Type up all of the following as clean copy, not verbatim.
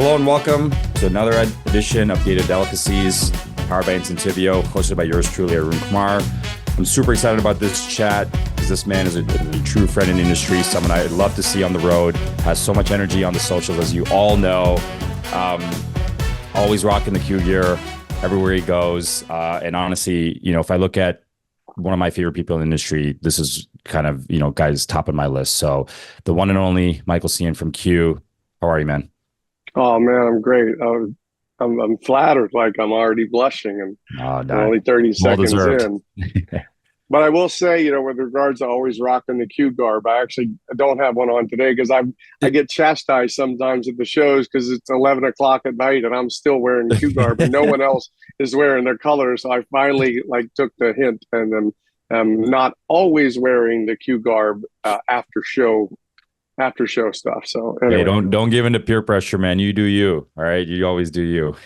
Hello and welcome to another edition of Data Delicacies, powered by Incentivio, hosted by yours truly, Arun Kumar. I'm super excited about this chat because this man is a true friend in the industry, someone I'd love to see on the road, has so much energy on the socials, as you all know. Always rocking the Q gear everywhere he goes. And honestly, if I look at one of my favorite people in the industry, this is kind of, guys top of my list. So the one and only Michael Sien from Q. How are you, man? Oh man, I'm great. I'm flattered, like I'm already blushing, and Oh, we're no, only 30 well seconds deserved. in. But I will say, with regards to always rocking the Q garb, I actually don't have one on today because I get chastised sometimes at the shows because it's 11 o'clock at night and I'm still wearing Q garb and no one else is wearing their colors. So I finally took the hint and am not always wearing the Q garb after show stuff. So Hey, anyway. don't give in to peer pressure, man. You do you. All right. You always do you.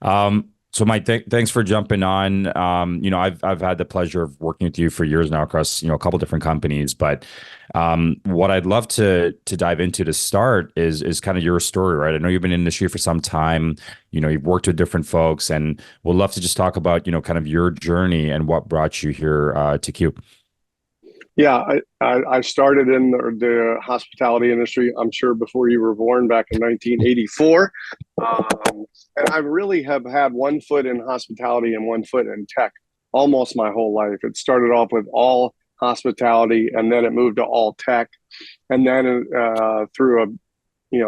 So Mike, thanks for jumping on. I've had the pleasure of working with you for years now across, a couple different companies, but what I'd love to dive into to start is kind of your story, right? I know you've been in the industry for some time, you've worked with different folks, and we'd love to just talk about, kind of your journey and what brought you here to Q. Yeah, I started in the hospitality industry, I'm sure before you were born, back in 1984. And I really have had one foot in hospitality and one foot in tech almost my whole life. It started off with all hospitality and then it moved to all tech. And then through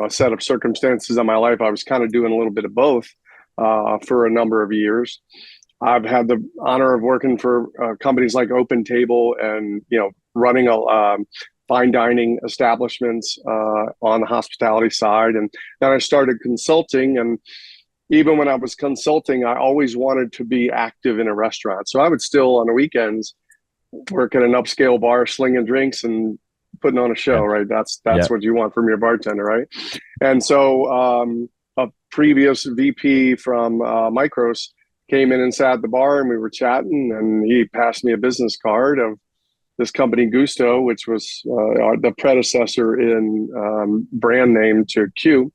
a set of circumstances in my life, I was kind of doing a little bit of both for a number of years. I've had the honor of working for companies like Open Table and running a fine dining establishments on the hospitality side, and then I started consulting. And even when I was consulting, I always wanted to be active in a restaurant, so I would still on the weekends work at an upscale bar, slinging drinks and putting on a show. Yeah. Right, that's Yeah. what you want from your bartender, right? And so a previous VP from Micros came in and sat at the bar and we were chatting and he passed me a business card of this company Gusto, which was the predecessor in brand name to Q.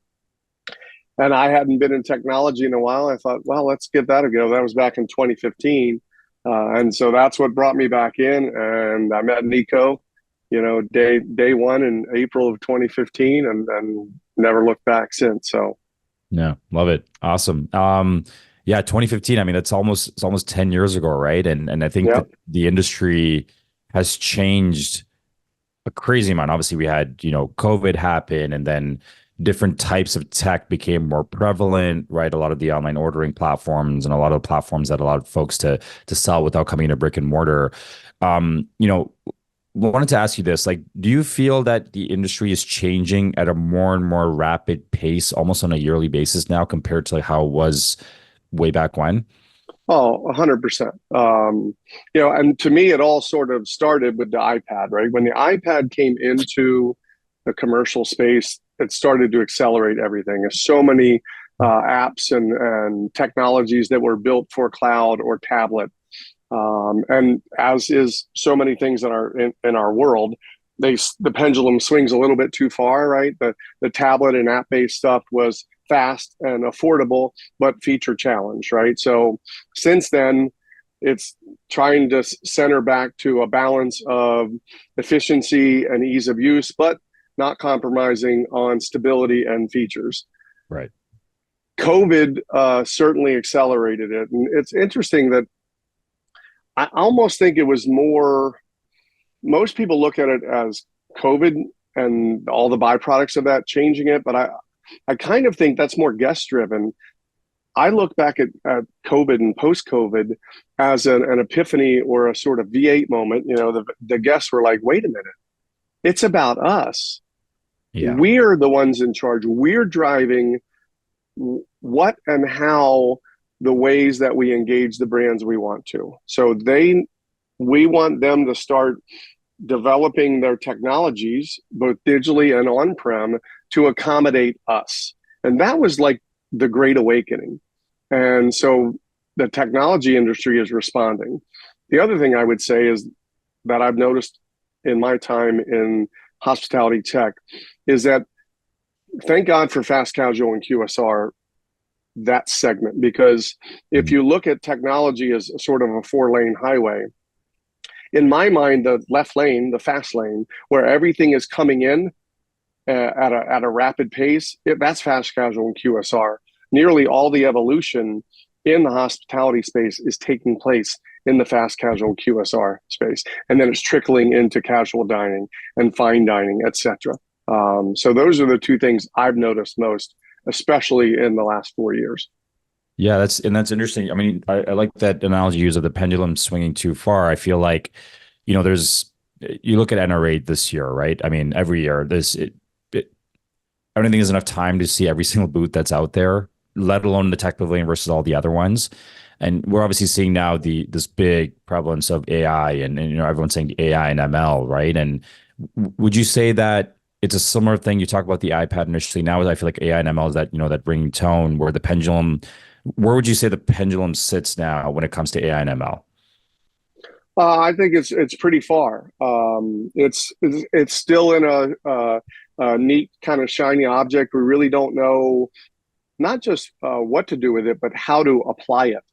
And I hadn't been in technology in a while. I thought, well, let's give that a go. That was back in 2015. And so that's what brought me back in. And I met Nico, day one in April of 2015 and never looked back since. So Yeah, love it. Awesome. Yeah, 2015. I mean, it's almost 10 years ago, right? And I think yeah. that the industry has changed a crazy amount. Obviously, we had, COVID happen, and then different types of tech became more prevalent, right? A lot of the online ordering platforms and a lot of platforms that allowed folks to sell without coming to brick and mortar. Wanted to ask you this, like, do you feel that the industry is changing at a more and more rapid pace, almost on a yearly basis now, compared to like how it was way back when? Oh, 100%. And to me, it all sort of started with the iPad, right? When the iPad came into the commercial space, it started to accelerate everything. There's so many apps and technologies that were built for cloud or tablet. And as is so many things in our world, the pendulum swings a little bit too far, right? The tablet and app based stuff was fast and affordable, but feature challenged, right? So since then, it's trying to center back to a balance of efficiency and ease of use, but not compromising on stability and features. Right. COVID certainly accelerated it. And it's interesting that I almost think it was more, most people look at it as COVID and all the byproducts of that changing it, but I kind of think that's more guest driven. I look back at COVID and post COVID as an epiphany or a sort of V8 moment. The guests were like, wait a minute, it's about us. Yeah. We're the ones in charge. We're driving what and how the ways that we engage the brands we want to. So we want them to start developing their technologies, both digitally and on-prem, to accommodate us. And that was like the Great Awakening. And so the technology industry is responding. The other thing I would say is that I've noticed in my time in hospitality tech is that thank God for fast casual and QSR, that segment, because if Mhm. you look at technology as sort of a 4-lane highway, in my mind, the left lane, the fast lane, where everything is coming in at a rapid pace, that's fast casual and QSR. Nearly all the evolution in the hospitality space is taking place in the fast casual QSR space, and then it's trickling into casual dining and fine dining, etc. So those are the two things I've noticed most, especially in the last 4 years. Yeah, that's interesting. I mean, I like that analogy you use of the pendulum swinging too far. I feel like, there's you look at NRA this year, right? I mean, every year it I don't think there's enough time to see every single booth that's out there, let alone the tech pavilion versus all the other ones. And we're obviously seeing now this big prevalence of AI, and everyone's saying AI and ML, right? And would you say that it's a similar thing? You talk about the iPad initially. Now I feel like AI and ML is that that bringing tone where the pendulum. Where would you say the pendulum sits now when it comes to AI and ML? I think it's pretty far. It's still in a neat kind of shiny object. We really don't know not just what to do with it, but how to apply it.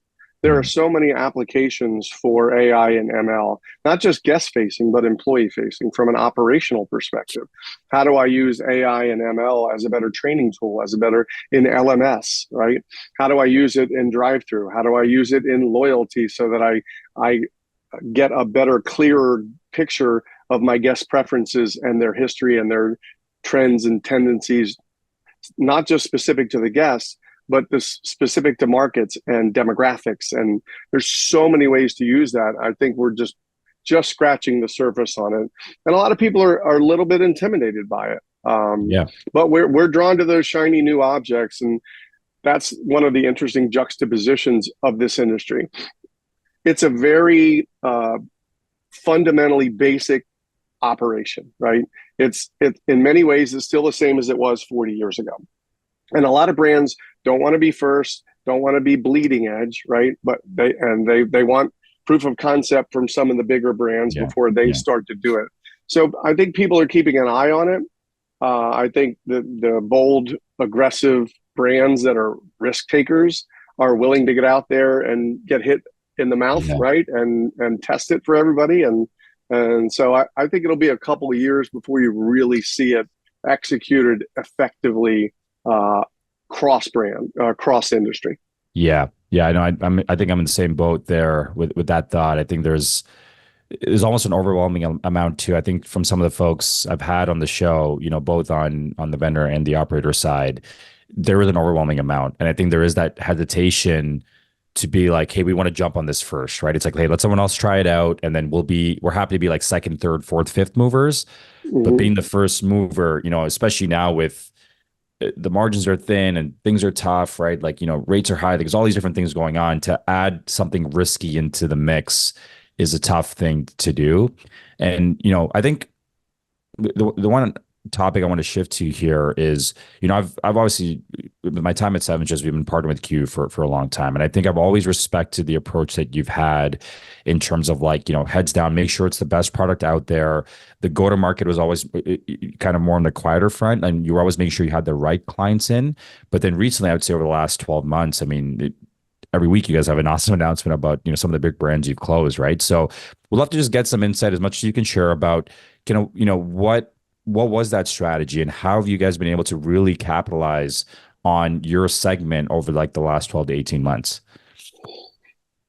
There are Mm, so many applications for AI and ML, not just guest facing, but employee facing from an operational perspective. How do I use AI and ML as a better training tool, as a better in LMS, right? How do I use it in drive through? How do I use it in loyalty so that I get a better, clearer picture of my guest preferences and their history and their trends and tendencies, not just specific to the guests, but this specific to markets and demographics. And there's so many ways to use that. I think we're just scratching the surface on it, and a lot of people are a little bit intimidated by it. yeah. But we're drawn to those shiny new objects, and that's one of the interesting juxtapositions of this industry. It's a very fundamentally basic operation, right? It in many ways is still the same as it was 40 years ago. And a lot of brands don't want to be first, don't want to be bleeding edge, right? But they want proof of concept from some of the bigger brands Yeah. before they Yeah. start to do it. So I think people are keeping an eye on it. I think the bold, aggressive brands that are risk takers are willing to get out there and get hit in the mouth, Yeah. right, and test it for everybody. And so I think it'll be a couple of years before you really see it executed effectively, cross brand, cross industry. Yeah. Yeah. I know. I think I'm in the same boat there with that thought. I think there's almost an overwhelming amount too. I think from some of the folks I've had on the show, both on the vendor and the operator side, there is an overwhelming amount, and I think there is that hesitation to be like, hey, we want to jump on this first, right? It's like, hey, let someone else try it out, and then we're happy to be like second, third, fourth, fifth movers. But Mm-hmm. being the first mover, especially now with the margins are thin and things are tough, right? Like, rates are high. There's all these different things going on. To add something risky into the mix is a tough thing to do. And, I think the one topic I want to shift to here is, I've obviously, with my time at Seven just we've been partnering with Q for a long time. And I think I've always respected the approach that you've had in terms of like, heads down, make sure it's the best product out there. The go-to-market was always kind of more on the quieter front, and you were always making sure you had the right clients in. But then recently, I would say over the last 12 months, I mean, every week you guys have an awesome announcement about some of the big brands you've closed, right? So we'd love to just get some insight as much as you can share about what was that strategy, and how have you guys been able to really capitalize on your segment over like the last 12 to 18 months?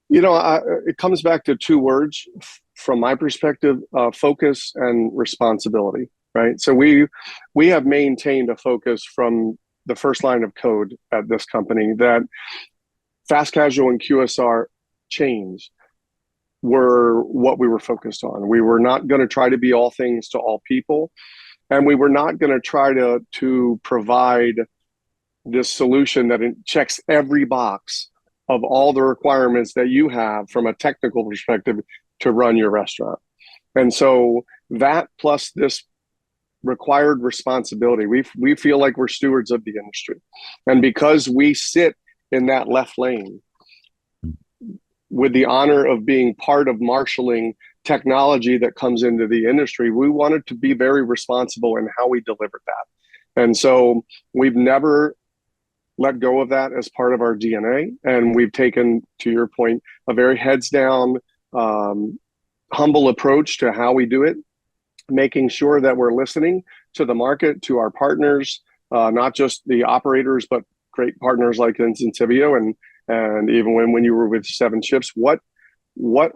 It comes back to two words from my perspective: focus and responsibility. Right. So we have maintained a focus from the first line of code at this company that fast casual and QSR chains were what we were focused on. We were not going to try to be all things to all people, and we were not going to try to provide this solution that checks every box of all the requirements that you have from a technical perspective to run your restaurant. And so that plus this required responsibility, we feel like we're stewards of the industry. And because we sit in that left lane with the honor of being part of marshaling technology that comes into the industry, we wanted to be very responsible in how we delivered that. And so we've never let go of that as part of our DNA. And we've taken, to your point, a very heads down, humble approach to how we do it, making sure that we're listening to the market, to our partners, not just the operators, but great partners like Incentivio and even when you were with Seven Ships, what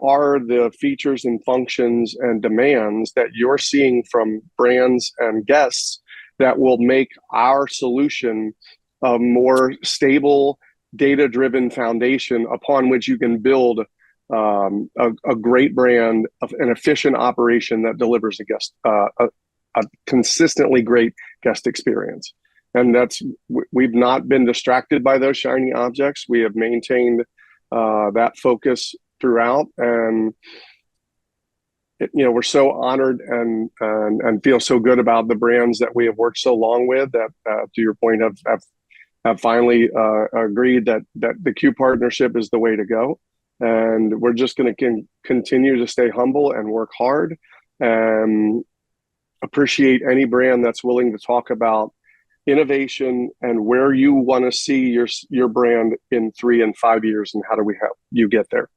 are the features and functions and demands that you're seeing from brands and guests that will make our solution a more stable, data-driven foundation upon which you can build a great brand, an efficient operation that delivers a consistently great guest experience. And we've not been distracted by those shiny objects. We have maintained that focus throughout, and we're so honored and feel so good about the brands that we have worked so long with that, to your point, have finally agreed that the Q partnership is the way to go. And we're just going to continue to stay humble and work hard and appreciate any brand that's willing to talk about innovation and where you want to see your brand in 3 and 5 years, and how do we help you get there.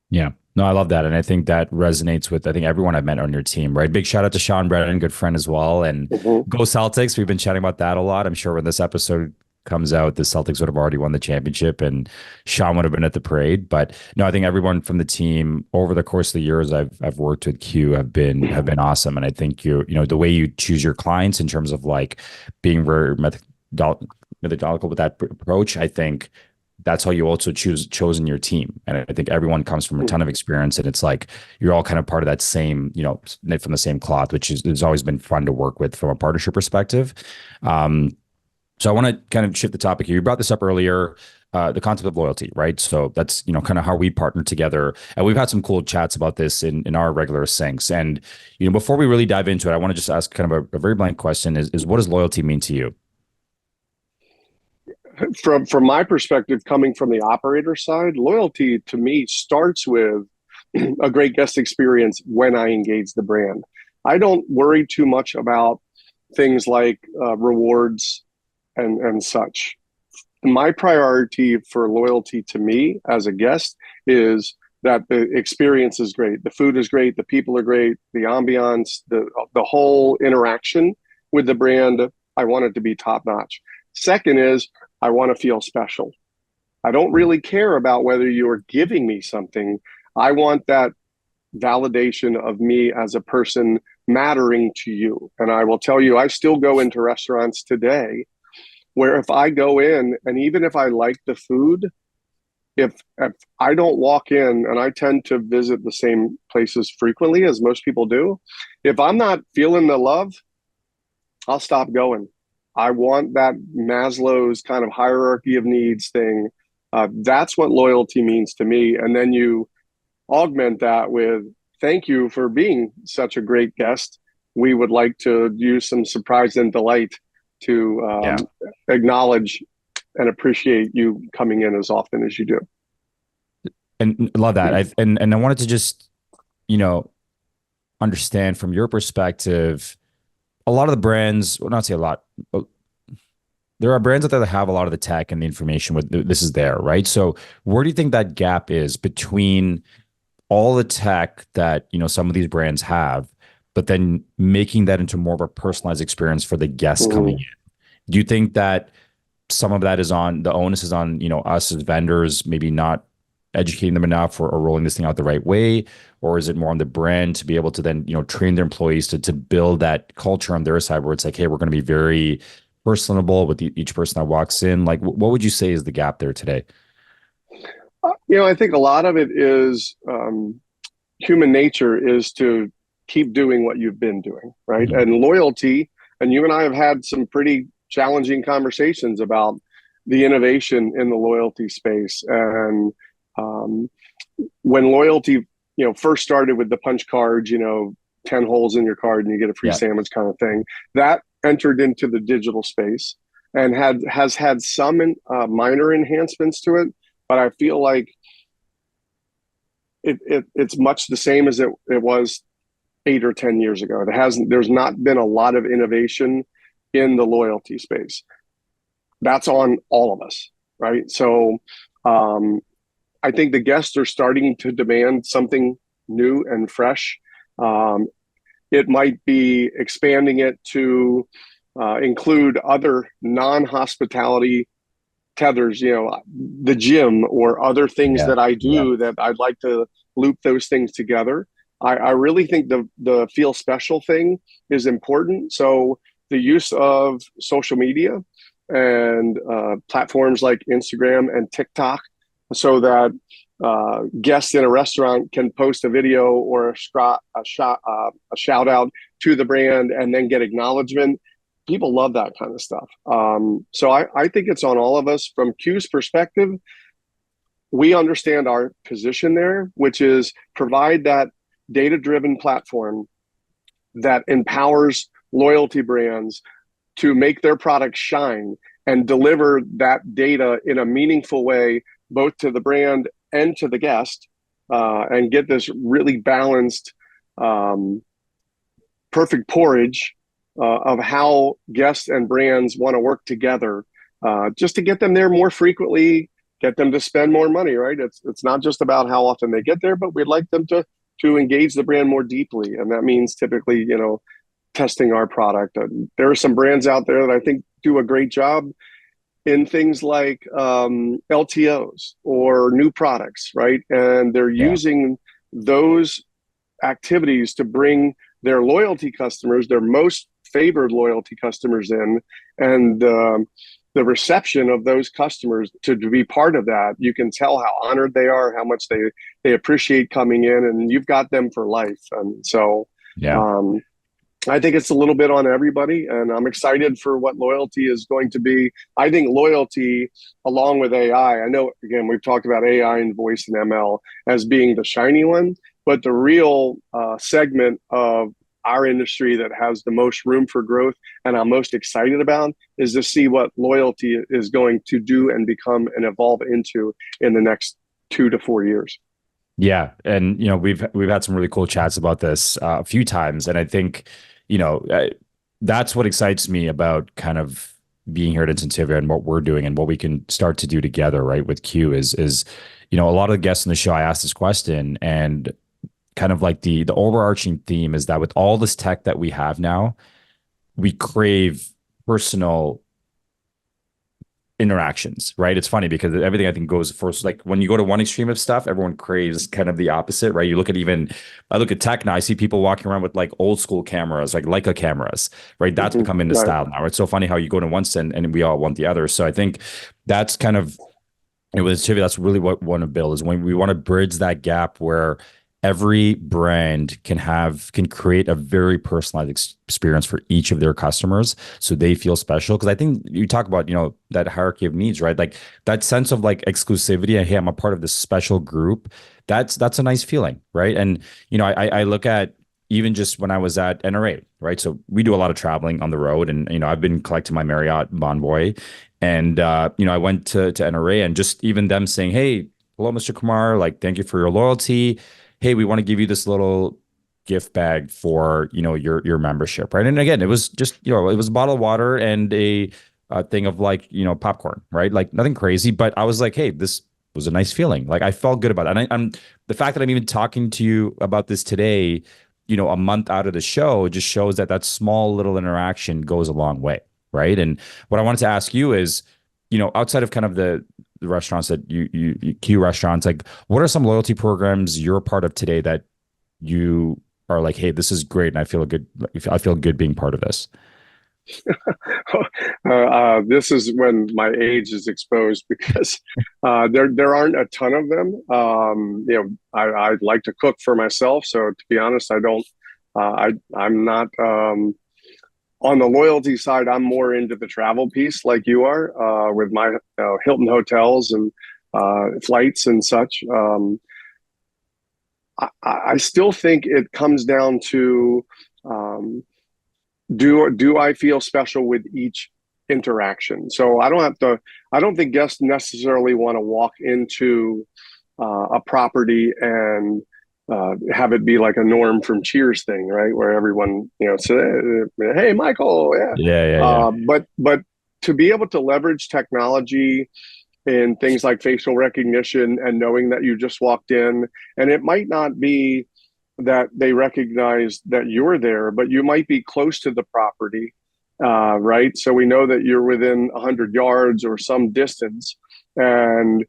Yeah. No, I love that. And I think that resonates with, I think, everyone I've met on your team, right? Big shout out to Sean Brennan, good friend as well. And go Celtics. We've been chatting about that a lot. I'm sure when this episode comes out, the Celtics would have already won the championship and Sean would have been at the parade. But no, I think everyone from the team over the course of the years I've worked with Q have been awesome. And I think the way you choose your clients in terms of like being very methodical with that approach, I think that's how you also chosen your team. And I think everyone comes from a ton of experience, and it's like you're all kind of part of that same, knit from the same cloth, which has always been fun to work with from a partnership perspective. So I want to kind of shift the topic here. You brought this up earlier, the concept of loyalty, right? So that's, kind of how we partner together. And we've had some cool chats about this in our regular syncs. And, before we really dive into it, I want to just ask kind of a very blank question is what does loyalty mean to you? From my perspective, coming from the operator side, loyalty to me starts with a great guest experience when I engage the brand. I don't worry too much about things like rewards and such. My priority for loyalty to me as a guest is that the experience is great. The food is great. The people are great. The ambiance, the whole interaction with the brand, I want it to be top notch. Second is I want to feel special. I don't really care about whether you're giving me something. I want that validation of me as a person mattering to you. And I will tell you, I still go into restaurants today where if I go in, and even if I like the food, if I don't walk in, and I tend to visit the same places frequently as most people do, if I'm not feeling the love, I'll stop going. I want that Maslow's kind of hierarchy of needs thing. That's what loyalty means to me. And then you augment that with, thank you for being such a great guest. We would like to use some surprise and delight to acknowledge and appreciate you coming in as often as you do. And love that. And I wanted to just, understand from your perspective, a lot of the brands, well, not say a lot, but there are brands out there that have a lot of the tech and the information with this is there, right? So where do you think that gap is between all the tech that, some of these brands have, but then making that into more of a personalized experience for the guests coming in? Do you think that some of that the onus is on, us as vendors, maybe not educating them enough or rolling this thing out the right way? Or is it more on the brand to be able to then, train their employees to build that culture on their side where it's like, hey, we're going to be very personable with each person that walks in? Like, what would you say is the gap there today? I think a lot of it is human nature is to keep doing what you've been doing, right? Mm-hmm. And loyalty, and you and I have had some pretty challenging conversations about the innovation in the loyalty space. And when loyalty, first started with the punch cards, 10 holes in your card and you get a free sandwich kind of thing, that entered into the digital space and has had some minor enhancements to it. But I feel like it's much the same as it was 8 or 10 years ago. There's not been a lot of innovation in the loyalty space. That's on all of us, right? So I think the guests are starting to demand something new and fresh. It might be expanding it to include other non-hospitality tethers, the gym or other things Yeah. that I Yeah. do that I'd like to loop those things together. I really think the feel special thing is important. So the use of social media and platforms like Instagram and TikTok, so that guests in a restaurant can post a video or a shout out to the brand and then get acknowledgement. People love that kind of stuff. So I think it's on all of us. From Q's perspective, we understand our position there, which is provide that data-driven platform that empowers loyalty brands to make their products shine and deliver that data in a meaningful way, both to the brand and to the guest, and get this really balanced, perfect porridge of how guests and brands want to work together, just to get them there more frequently, get them to spend more money, right? It's not just about how often they get there, but we'd like them to engage the brand more deeply. And that means typically, testing our product. There are some brands out there that I think do a great job in things like LTOs or new products, right? And they're Yeah. using those activities to bring their loyalty customers, their most favored loyalty customers in, and the reception of those customers to be part of that, you can tell how honored they are, how much they appreciate coming in, and you've got them for life. And so Yeah. um, I think it's a little bit on everybody, and I'm excited for what loyalty is going to be. I think loyalty, along with AI, I know, again, we've talked about AI and voice and ML as being the shiny one, but the real segment of our industry that has the most room for growth and I'm most excited about is to see what loyalty is going to do and become and evolve into in the next 2 to 4 years. Yeah, and we've had some really cool chats about this a few times, and I think that's what excites me about kind of being here at Incentivio and what we're doing and what we can start to do together, right? With Q is a lot of the guests in the show, I asked this question, and kind of like the overarching theme is that with all this tech that we have now, we crave personal interactions, right? It's funny because everything I think goes first. Like when you go to one extreme of stuff, everyone craves kind of the opposite, right? I look at tech now, I see people walking around with like old school cameras, like Leica cameras, right? That's Mm-hmm. becoming the Right. style now. It's so funny how you go to one end and we all want the other. So I think that's kind of, with Chivy, that's really what we want to build, is when we want to bridge that gap where every brand can create a very personalized experience for each of their customers so they feel special. Because I think you talk about that hierarchy of needs, right? Like that sense of like exclusivity and, hey, I'm a part of this special group. That's a nice feeling, right? And I look at, even just when I was at NRA, right? So we do a lot of traveling on the road, and I've been collecting my Marriott Bonvoy, and I went to NRA, and just even them saying, hey, hello, Mr. Kumar, like thank you for your loyalty. Hey, we want to give you this little gift bag for your membership, right? And again, it was just it was a bottle of water and a thing of like popcorn, right? Like nothing crazy, but I was like, hey, this was a nice feeling. Like I felt good about it, and I'm the fact that I'm even talking to you about this today, a month out of the show, just shows that small little interaction goes a long way, right? And what I wanted to ask you is, outside of kind of the restaurants that you Q restaurants, like what are some loyalty programs you're a part of today that you are like, hey, this is great, and I feel good being part of this? This is when my age is exposed because there aren't a ton of them. I like to cook for myself, so to be honest, I don't. I'm not on the loyalty side. I'm more into the travel piece, like you are, with my Hilton hotels and flights and such. I still think it comes down to um, do I feel special with each interaction? So I don't think guests necessarily want to walk into a property and have it be like a Norm from Cheers thing, right? Where everyone, say, "Hey, Michael," yeah. Yeah, yeah, yeah. But to be able to leverage technology in things like facial recognition and knowing that you just walked in, and it might not be that they recognize that you're there, but you might be close to the property, right? So we know that you're within 100 yards or some distance, and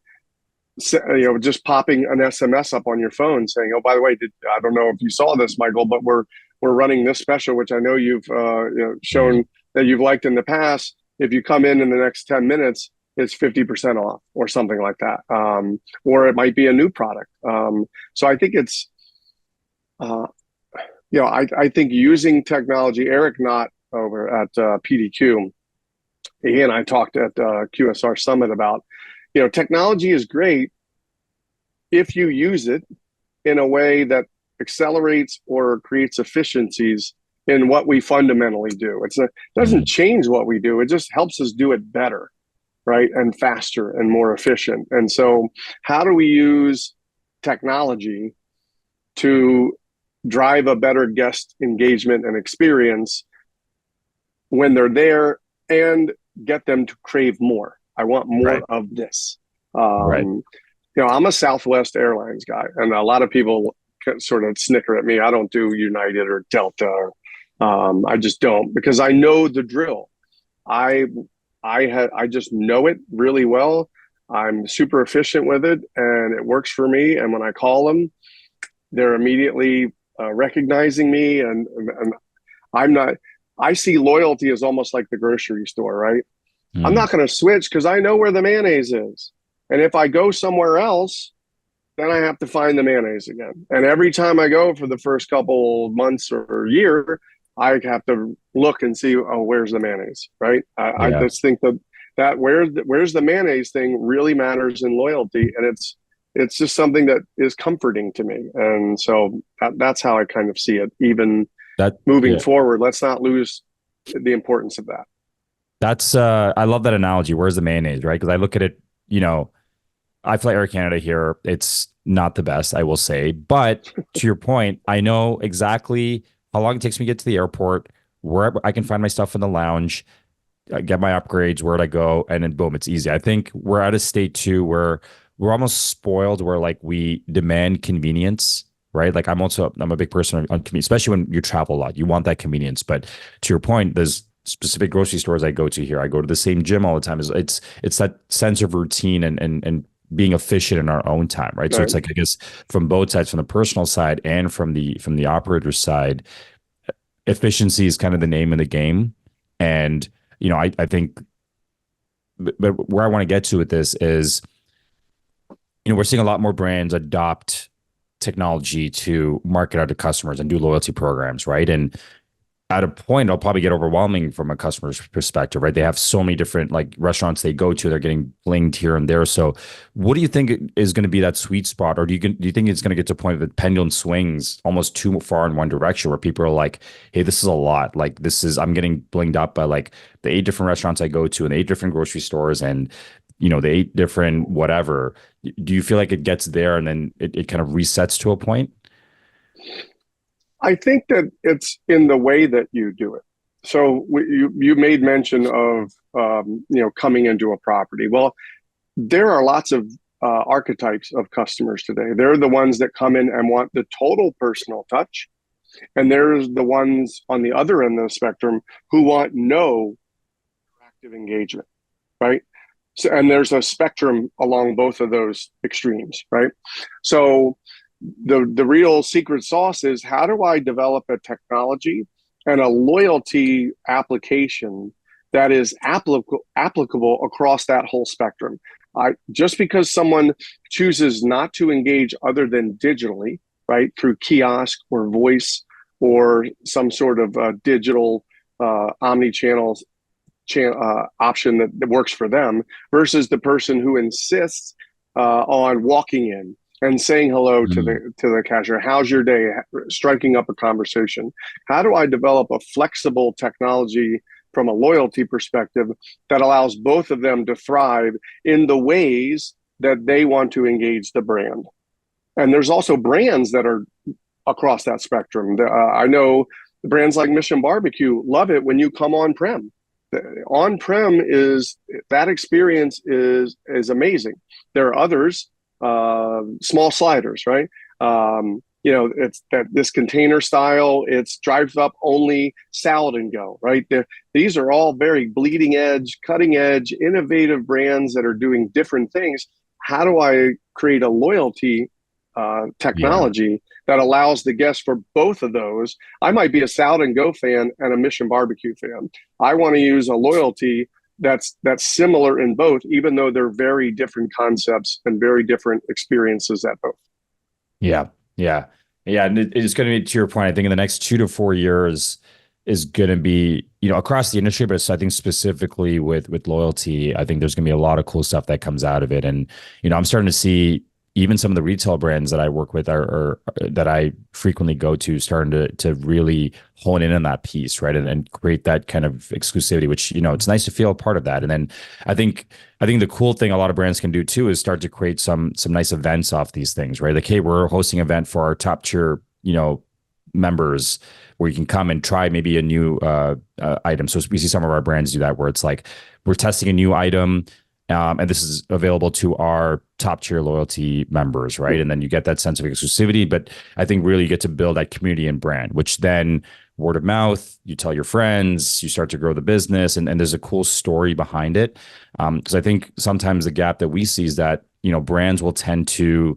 just popping an SMS up on your phone saying, "Oh, by the way, I don't know if you saw this, Michael, but we're running this special, which I know you've Mm. shown that you've liked in the past. If you come in the next 10 minutes, it's 50% off or something like that." Or it might be a new product. So I think it's, I think using technology. Eric Knott over at PDQ, he and I talked at QSR Summit about, technology is great if you use it in a way that accelerates or creates efficiencies in what we fundamentally do. It doesn't Mm. change what we do. It just helps us do it better, right? And faster and more efficient. And so how do we use technology to drive a better guest engagement and experience when they're there and get them to crave more? I want more Right, of this. right. I'm a Southwest Airlines guy, and a lot of people sort of snicker at me. I don't do United or Delta. I just don't, because I know the drill. I I just know it really well. I'm super efficient with it, and it works for me. And when I call them, they're immediately recognizing me, and I'm not. I see loyalty as almost like the grocery store, right? I'm Mm. not going to switch because I know where the mayonnaise is, and if I go somewhere else, then I have to find the mayonnaise again. And every time I go for the first couple months or year, I have to look and see, oh, where's the mayonnaise, right? I Yeah. just think that where's the mayonnaise thing really matters in loyalty, and it's just something that is comforting to me, and so that's how I kind of see it. Even That moving yeah. forward, let's not lose the importance of that. That's I love that analogy. Where's the mayonnaise, right? Because I look at it, you know, I fly Air Canada here. It's not the best, I will say. But to your point, I know exactly how long it takes me to get to the airport, where I can find my stuff in the lounge, get my upgrades, where I go, and then boom, it's easy. I think we're at a state too where we're almost spoiled, where like we demand convenience, right? Like I'm a big person on convenience, especially when you travel a lot. You want that convenience. But to your point, there's specific grocery stores I go to here. I go to the same gym all the time. It's that sense of routine and being efficient in our own time, right? So Right, it's like, I guess, from both sides, from the personal side and from the operator side, efficiency is kind of the name of the game. And I think, but where I want to get to with this is, we're seeing a lot more brands adopt technology to market out to customers and do loyalty programs, right? And at a point, it'll probably get overwhelming from a customer's perspective, right? They have so many different like restaurants they go to, they're getting blinged here and there. So, what do you think is going to be that sweet spot, or do you think it's going to get to a point that the pendulum swings almost too far in one direction, where people are like, "Hey, this is a lot. Like, I'm getting blinged up by like the 8 different restaurants I go to and the 8 different grocery stores and the 8 different whatever." Do you feel like it gets there and then it kind of resets to a point? I think that it's in the way that you do it. So you made mention of coming into a property. Well, there are lots of archetypes of customers today. They're the ones that come in and want the total personal touch, and there's the ones on the other end of the spectrum who want no active engagement, right? So, and there's a spectrum along both of those extremes, right? So the real secret sauce is, how do I develop a technology and a loyalty application that is applicable across that whole spectrum? Just because someone chooses not to engage other than digitally, right, through kiosk or voice or some sort of digital omni-channel option that works for them, versus the person who insists on walking in and saying hello to Mm. the cashier. How's your day? Striking up a conversation. How do I develop a flexible technology from a loyalty perspective that allows both of them to thrive in the ways that they want to engage the brand? And there's also brands that are across that spectrum. I know brands like Mission Barbecue love it when you come on prem. On prem is that experience is amazing. There are others, small sliders, right? It's that this container style. It's drive up only, salad and go, right? These are all very bleeding edge, cutting edge, innovative brands that are doing different things. How do I create a loyalty Yeah. technology that allows the guests for both of those? I might be a salad and go fan and a Mission Barbecue fan. I want to use a loyalty that's similar in both, even though they're very different concepts and very different experiences at both. Yeah. Yeah. Yeah. And it's going to be, to your point, I think in the next 2 to 4 years is going to be, across the industry, but I think specifically with loyalty, I think there's going to be a lot of cool stuff that comes out of it. And, I'm starting to see even some of the retail brands that I work with or that I frequently go to starting to really hone in on that piece, right? And create that kind of exclusivity, which, it's nice to feel a part of that. And then I think the cool thing a lot of brands can do too is start to create some nice events off these things, right? Like, hey, we're hosting an event for our top tier, members where you can come and try maybe a new item. So we see some of our brands do that where it's like, we're testing a new item, and this is available to our top tier loyalty members, right? And then you get that sense of exclusivity. But I think really you get to build that community and brand, which then word of mouth, you tell your friends, you start to grow the business, and there's a cool story behind it. Because I think sometimes the gap that we see is that, brands will tend to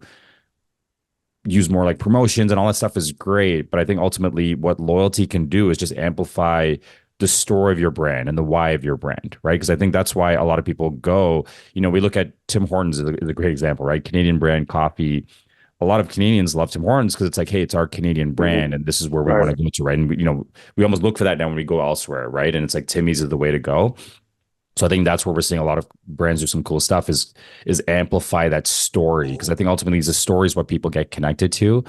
use more like promotions and all that stuff is great. But I think ultimately what loyalty can do is just amplify the story of your brand and the why of your brand, right? Because I think that's why a lot of people go, we look at Tim Hortons as a great example, right? Canadian brand coffee. A lot of Canadians love Tim Hortons because it's like, hey, it's our Canadian brand and this is where we want to go to, right? And we almost look for that now when we go elsewhere, right? And it's like Timmy's is the way to go. So I think that's where we're seeing a lot of brands do some cool stuff is amplify that story. Because I think ultimately the story is what people get connected to.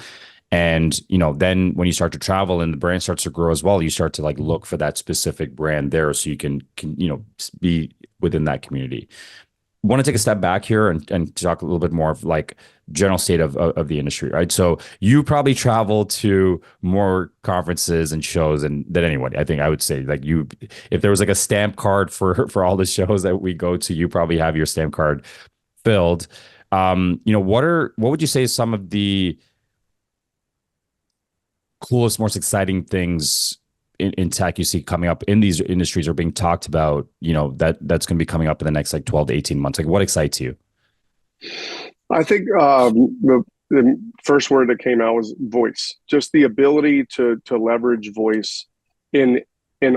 And, then when you start to travel and the brand starts to grow as well, you start to like look for that specific brand there so you can be within that community. Want to take a step back here and talk a little bit more of like general state of the industry, right? So you probably travel to more conferences and shows than anybody. I think I would say like if there was like a stamp card for all the shows that we go to, you probably have your stamp card filled. What would you say is some of the coolest, most exciting things in tech you see coming up in these industries or being talked about, that's going to be coming up in the next like 12 to 18 months? Like what excites you? I think the first word that came out was voice. Just the ability to leverage voice in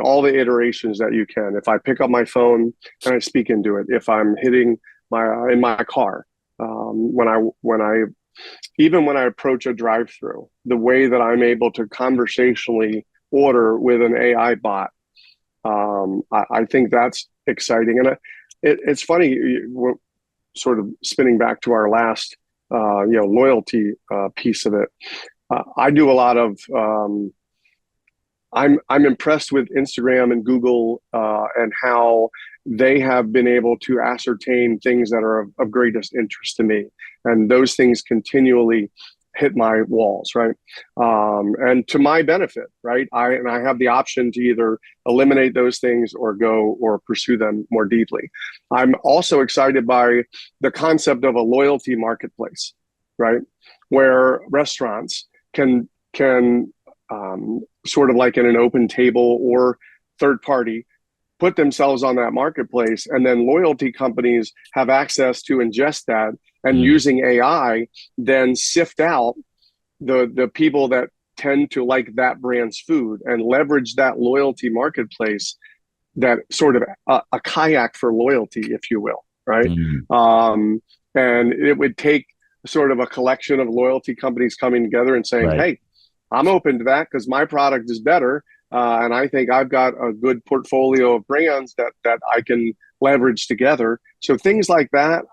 all the iterations that you can. If I pick up my phone and I speak into it, if I'm hitting in my car, when I even when I approach a drive-through, the way that I'm able to conversationally order with an AI bot, I think that's exciting. And it's funny, we're sort of spinning back to our last, loyalty piece of it. I do a lot of. I'm impressed with Instagram and Google and how they have been able to ascertain things that are of greatest interest to me, and those things continually hit my walls, right? And to my benefit, right? I have the option to either eliminate those things or go or pursue them more deeply. I'm also excited by the concept of a loyalty marketplace, right? Where restaurants can sort of like in an open table or third party put themselves on that marketplace, and then loyalty companies have access to ingest that and using AI then sift out the people that tend to like that brand's food and leverage that loyalty marketplace, that sort of a kayak for loyalty, if you will, right? And it would take sort of a collection of loyalty companies coming together and saying, hey, I'm open to that because my product is better. And I think I've got a good portfolio of brands that I can leverage together. So things like that,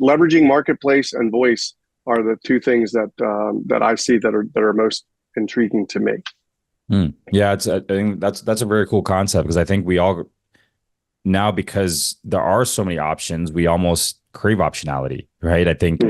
leveraging marketplace and voice are the two things that I see that are most intriguing to me. Yeah, I think that's a very cool concept, because I think we all now, because there are so many options, we almost crave optionality, right? I think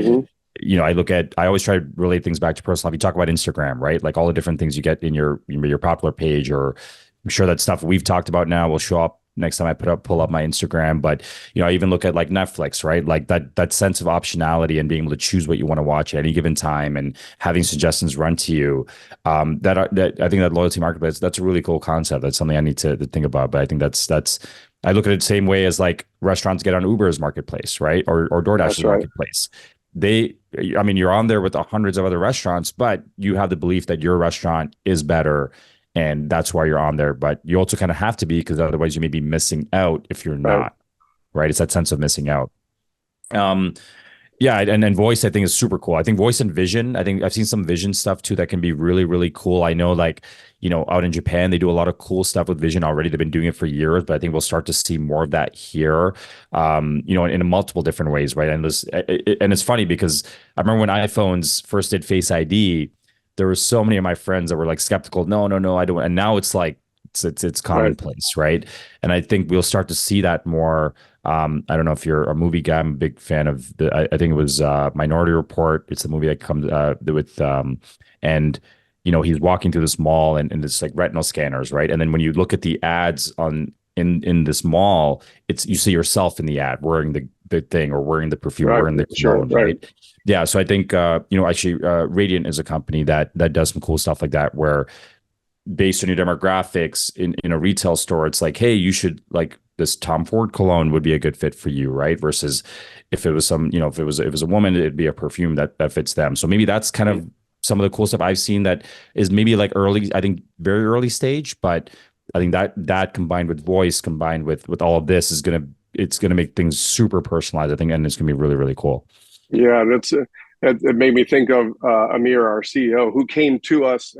I always try to relate things back to personal life. You talk about Instagram, right? Like all the different things you get in your popular page, or I'm sure that stuff we've talked about now will show up next time I pull up my Instagram. But I even look at like Netflix, right? Like that sense of optionality and being able to choose what you want to watch at any given time and having suggestions run to you. That I think that loyalty marketplace, that's a really cool concept. That's something I need to think about. But I think that's I look at it the same way as like restaurants get on Uber's marketplace, right? Or DoorDash's That's right. marketplace. I mean, you're on there with hundreds of other restaurants, but you have the belief that your restaurant is better, and that's why you're on there. But you also kind of have to be, because otherwise you may be missing out if you're Right. not, right? It's that sense of missing out. Um, yeah, and then voice I think is super cool. I think voice and vision. I think I've seen some vision stuff too that can be really really cool. I know like out in Japan they do a lot of cool stuff with vision already. They've been doing it for years, but I think we'll start to see more of that here. In multiple different ways, right? And it's funny because I remember when iPhones first did Face ID, there were so many of my friends that were like skeptical. No, no, no, I don't. And now it's like it's Right. commonplace, right? And I think we'll start to see that more. I don't know if you're a movie guy. I'm a big fan of I think it was Minority Report. It's the movie that comes with and he's walking through this mall and it's like retinal scanners, right? And then when you look at the ads in this mall, it's you see yourself in the ad wearing the thing or wearing the perfume, Right. wearing the Sure. cologne, Right. right? Yeah. So I think actually Radiant is a company that does some cool stuff like that where based on your demographics in a retail store, it's like, hey, you should like this Tom Ford cologne would be a good fit for you, right? Versus if it was if it was a woman, it'd be a perfume that fits them. So maybe that's kind of some of the cool stuff I've seen that is maybe like early, I think very early stage, but I think that combined with voice, combined with all of this is it's gonna make things super personalized, I think, and it's gonna be really, really cool. Yeah. It made me think of Amir, our CEO, who came to us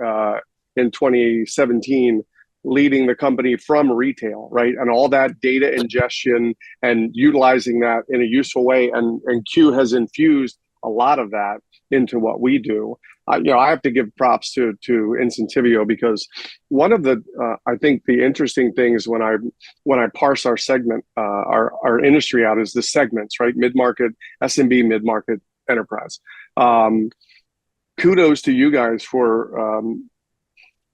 in 2017, leading the company from retail, right? And all that data ingestion and utilizing that in a useful way. And Q has infused a lot of that into what we do. I have to give props to Incentivio because one of the I think the interesting things when I parse our segment our industry out is the segments, right? Mid market, SMB, mid market, enterprise. Um, Kudos to you guys for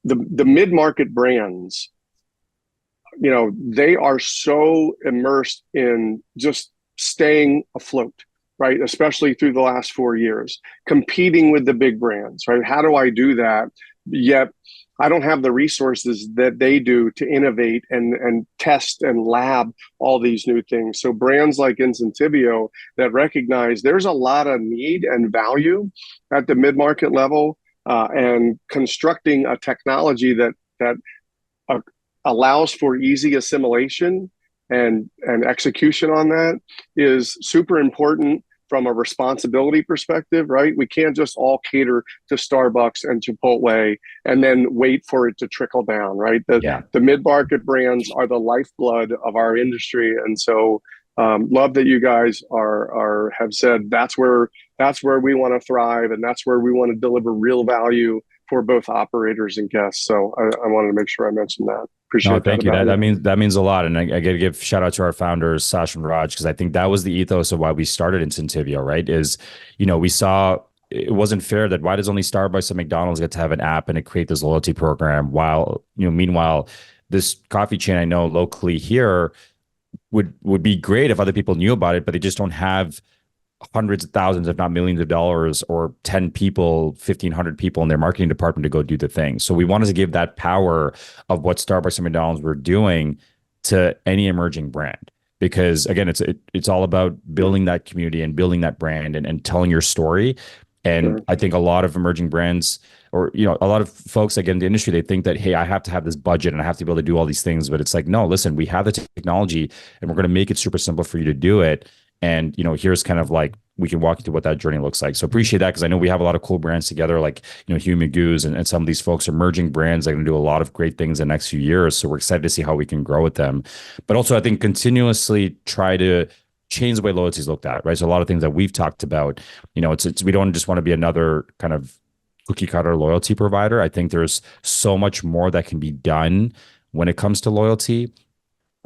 the mid market brands. They are so immersed in just staying afloat, right? Especially through the last 4 years, competing with the big brands, right? How do I do that? Yet I don't have the resources that they do to innovate and test and lab all these new things. So brands like Incentivio that recognize there's a lot of need and value at the mid-market level, and constructing a technology that uh, allows for easy assimilation and execution on that is super important from a responsibility perspective, right? We can't just all cater to Starbucks and Chipotle and then wait for it to trickle down, right? The Yeah. the mid market brands are the lifeblood of our industry, and so love that you guys are have said that's where we want to thrive and that's where we want to deliver real value for both operators and guests. So I wanted to make sure I mentioned that. No, Appreciate that thank you. about That you. that means that means a lot, and I got to give shout out to our founders, Sash and Raj, because I think that was the ethos of why we started Incentivio. Right? Is we saw it wasn't fair that why does only Starbucks and McDonald's get to have an app and it create this loyalty program, while meanwhile this coffee chain I know locally here would be great if other people knew about it, but they just don't have hundreds of thousands, if not millions of dollars, or 10 people, 1,500 people in their marketing department to go do the thing. So we wanted to give that power of what Starbucks and McDonald's were doing to any emerging brand. Because again, it's all about building that community and building that brand and telling your story. And Sure. I think a lot of emerging brands or a lot of folks that get in the industry, they think that, hey, I have to have this budget and I have to be able to do all these things. But it's like, no, listen, we have the technology and we're going to make it super simple for you to do it. And here's kind of like we can walk you through what that journey looks like. So appreciate that because I know we have a lot of cool brands together, like Hugh Magoo's and some of these folks, emerging brands that are going to do a lot of great things in the next few years. So we're excited to see how we can grow with them. But also, I think continuously try to change the way loyalty is looked at, right? So a lot of things that we've talked about, it's we don't just want to be another kind of cookie cutter loyalty provider. I think there's so much more that can be done when it comes to loyalty.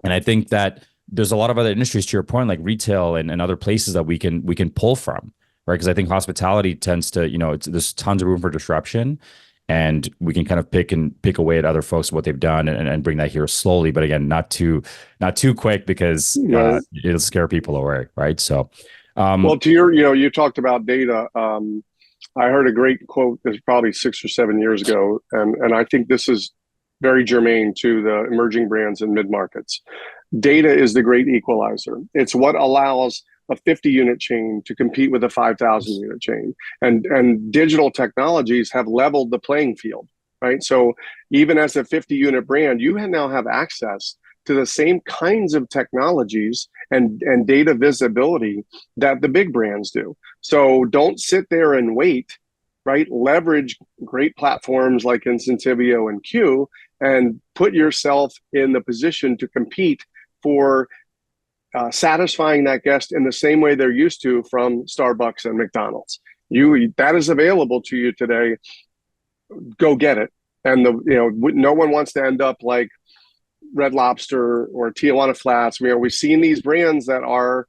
And I think that there's a lot of other industries, to your point, like retail and other places that we can pull from, right? Because I think hospitality tends to, there's tons of room for disruption, and we can kind of pick away at other folks what they've done and bring that here slowly, but again, not too quick because Right. it'll scare people away, right? So, Well, um, to your, you talked about data. I heard a great quote this probably 6 or 7 years ago, and I think this is very germane to the emerging brands and mid markets. Data is the great equalizer. It's what allows a 50 unit chain to compete with a 5,000 unit chain. And digital technologies have leveled the playing field, right? So even as a 50 unit brand, you now have access to the same kinds of technologies and data visibility that the big brands do. So don't sit there and wait, right? Leverage great platforms like Incentivio and Q and put yourself in the position to compete for satisfying that guest in the same way they're used to from Starbucks and McDonald's. That is available to you today. Go get it. And no one wants to end up like Red Lobster or Tijuana Flats. We've seen these brands that are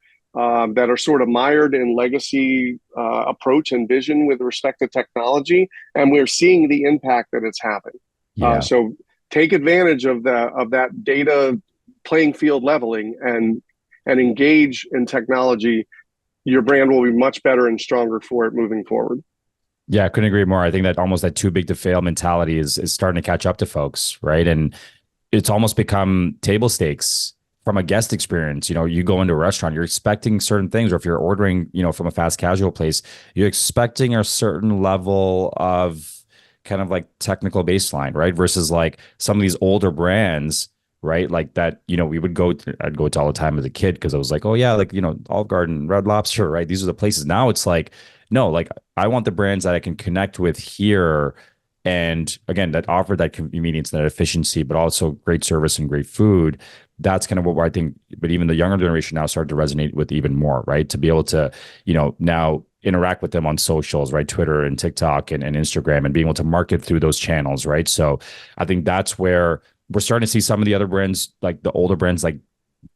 sort of mired in legacy approach and vision with respect to technology, and we're seeing the impact that it's having. yeah. So take advantage of that data playing field leveling and engage in technology. Your brand will be much better and stronger for it moving forward. Yeah, I couldn't agree more. I think that almost that too big to fail mentality is starting to catch up to folks, right? And it's almost become table stakes from a guest experience. You go into a restaurant, you're expecting certain things, or if you're ordering, from a fast casual place, you're expecting a certain level of kind of like technical baseline, right? Versus like some of these older brands, right? Like that, I'd go to all the time as a kid because I was like, oh yeah, like, Olive Garden, Red Lobster, right? These are the places. Now it's like, no, like I want the brands that I can connect with here. And again, that offer that convenience, that efficiency, but also great service and great food. That's kind of what I think, but even the younger generation now started to resonate with even more, right? To be able to, now interact with them on socials, right? Twitter and TikTok and Instagram, and being able to market through those channels, right? So I think that's where we're starting to see some of the other brands, like the older brands, like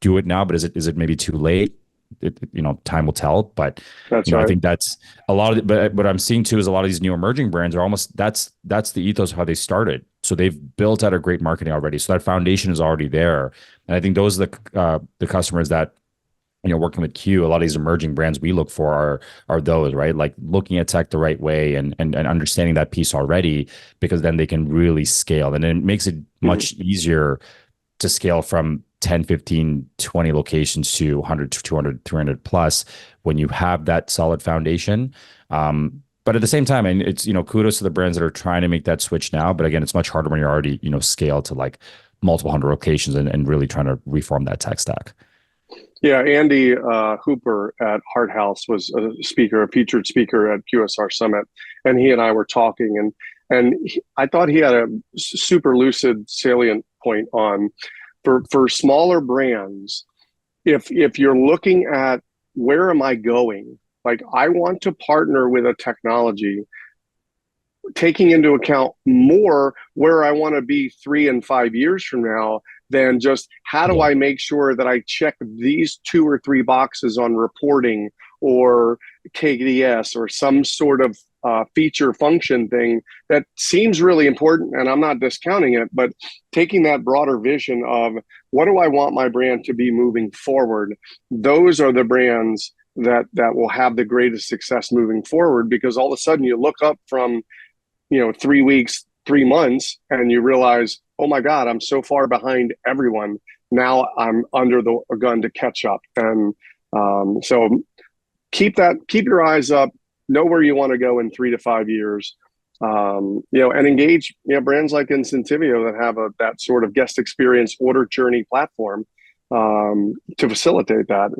do it now, but is it maybe too late? Time will tell. But That's I right. think that's a lot of it. But what I'm seeing too is a lot of these new emerging brands are almost that's the ethos of how they started. So they've built out a great marketing already. So that foundation is already there. And I think those are the customers that, working with Q, a lot of these emerging brands we look for are those, right? Like looking at tech the right way and understanding that piece already, because then they can really scale. And it makes it much easier to scale from 10, 15, 20 locations to 100 to 200, 300 plus when you have that solid foundation. But at the same time, and it's, kudos to the brands that are trying to make that switch now. But again, it's much harder when you're already, scaled to like multiple hundred locations and really trying to reform that tech stack. Yeah, Andy Hooper at Hart House was a featured speaker at QSR Summit, and he and I were talking, and I thought he had a super lucid, salient point on for smaller brands. If you're looking at where am I going, like I want to partner with a technology taking into account more where I want to be 3 and 5 years from now than just how do Yeah. I make sure that I check these 2 or 3 boxes on reporting or KDS or some sort of feature function thing that seems really important. And I'm not discounting it, but taking that broader vision of what do I want my brand to be moving forward? Those are the brands that will have the greatest success moving forward, because all of a sudden you look up from 3 weeks, 3 months, and you realize, oh my God, I'm so far behind everyone. Now I'm under the gun to catch up. And so keep your eyes up, know where you want to go in 3 to 5 years, and engage, brands like Incentivio that have that sort of guest experience order journey platform to facilitate that.